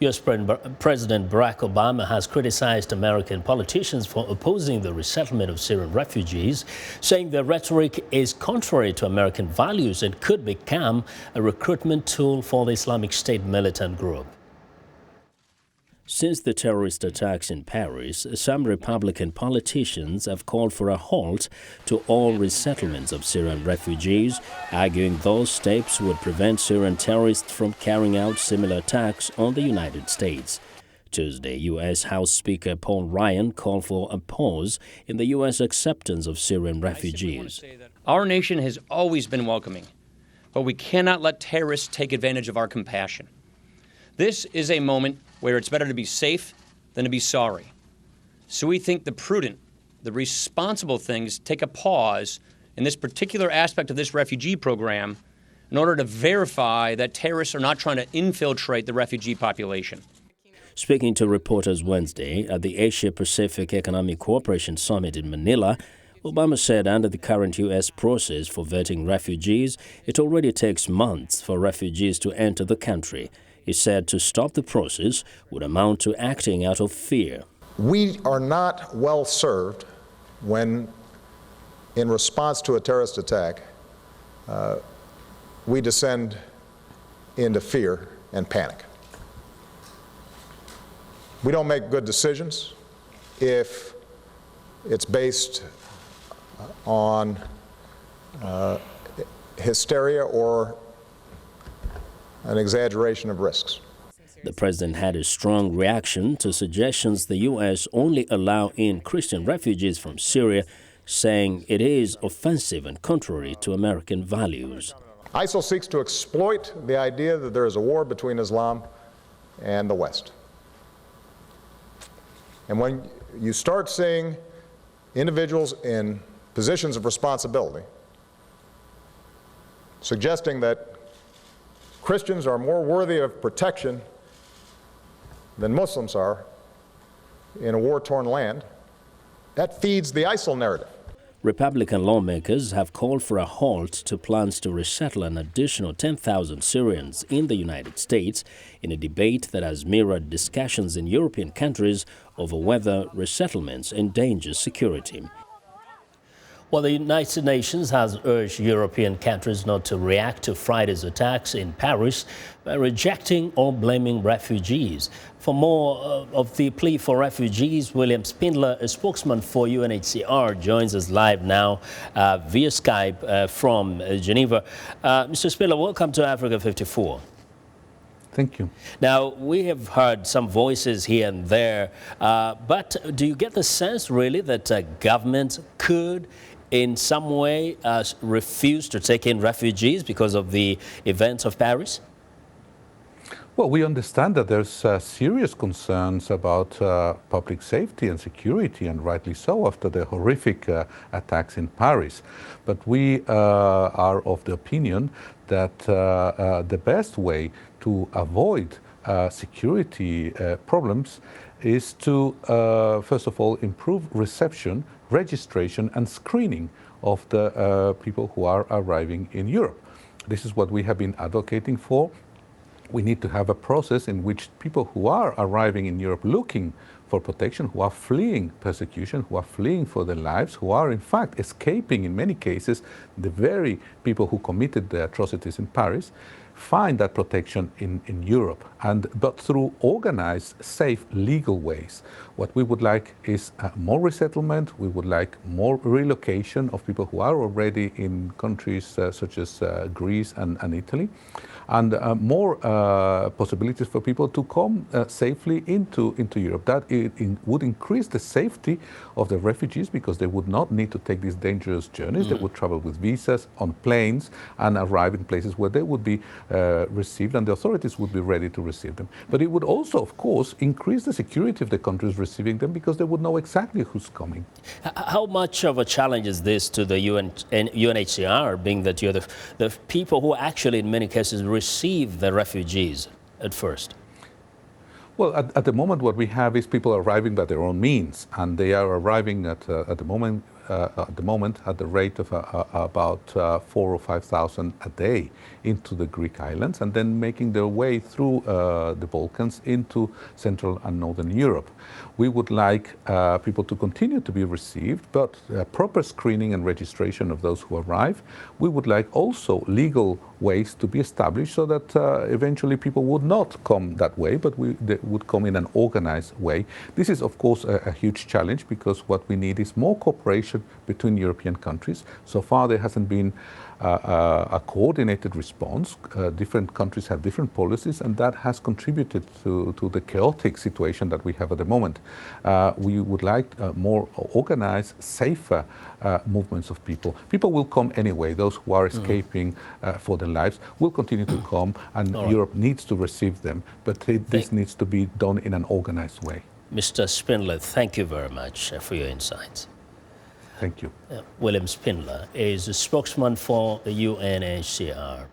U.S. President Barack Obama has criticized American politicians for opposing the resettlement of Syrian refugees, saying their rhetoric is contrary to American values and could become a recruitment tool for the Islamic State militant group. Since the terrorist attacks in Paris, some Republican politicians have called for a halt to all resettlements of Syrian refugees, arguing those steps would prevent Syrian terrorists from carrying out similar attacks on the United States. Tuesday, U.S. House Speaker Paul Ryan called for a pause in the U.S. acceptance of Syrian refugees. Our nation has always been welcoming, but we cannot let terrorists take advantage of our compassion. This is a moment where it's better to be safe than to be sorry. So we think the prudent, the responsible things take a pause in this particular aspect of this refugee program in order to verify that terrorists are not trying to infiltrate the refugee population. Speaking to reporters Wednesday at the Asia-Pacific Economic Cooperation Summit in Manila, Obama said under the current U.S. process for vetting refugees, it already takes months for refugees to enter the country. He said to stop the process would amount to acting out of fear. We are not well served when, in response to a terrorist attack, we descend into fear and panic. We don't make good decisions if it's based on hysteria or an exaggeration of risks. The president had a strong reaction to suggestions the U.S. only allow in Christian refugees from Syria, saying it is offensive and contrary to American values. ISIL seeks to exploit the idea that there is a war between Islam and the West. And when you start seeing individuals in positions of responsibility suggesting that Christians are more worthy of protection than Muslims are in a war-torn land, that feeds the ISIL narrative. Republican lawmakers have called for a halt to plans to resettle an additional 10,000 Syrians in the United States in a debate that has mirrored discussions in European countries over whether resettlements endanger security. Well, the United Nations has urged European countries not to react to Friday's attacks in Paris by rejecting or blaming refugees. For more of the plea for refugees, William Spindler, a spokesman for UNHCR, joins us live now via Skype from Geneva. Mr. Spindler, welcome to Africa 54. Thank you. Now, we have heard some voices here and there, but do you get the sense really that government could in some way refuse to take in refugees because of the events of Paris? Well, we understand that there's serious concerns about public safety and security, and rightly so, after the horrific attacks in Paris. But we are of the opinion that the best way to avoid security problems is to, first of all, improve reception, registration and screening of the people who are arriving in Europe. This is what we have been advocating for. We need to have a process in which people who are arriving in Europe looking for protection, who are fleeing persecution, who are fleeing for their lives, who are in fact escaping in many cases the very people who committed the atrocities in Paris, find that protection in Europe, but through organized, safe, legal ways. What we would like is more resettlement. We would like more relocation of people who are already in countries such as Greece and Italy, and more possibilities for people to come safely into Europe. That would increase the safety of the refugees because they would not need to take these dangerous journeys. They would travel with visas on planes and arrive in places where they would be received, and the authorities would be ready to receive them. But it would also, of course, increase the security of the countries receiving them because they would know exactly who's coming. How much of a challenge is this to the UNHCR, being that you're the people who actually, in many cases, receive the refugees at first? Well, at the moment, what we have is people arriving by their own means, and they are arriving at the moment at the moment at the rate of about 4,000 or 5,000 a day into the Greek islands, and then making their way through the Balkans into Central and Northern Europe. We would like people to continue to be received, but proper screening and registration of those who arrive. We would like also legal ways to be established so that eventually people would not come that way, but they would come in an organized way. This is, of course, a huge challenge, because what we need is more cooperation between European countries. So far, there hasn't been a coordinated response. Different countries have different policies, and that has contributed to the chaotic situation that we have at the moment. We would like more organized, safer movements of people. People will come anyway. Those who are escaping for their lives will continue to come, and Europe needs to receive them. But this needs to be done in an organized way. Mr. Spindler, thank you very much for your insights. Thank you. William Spindler is a spokesman for the UNHCR.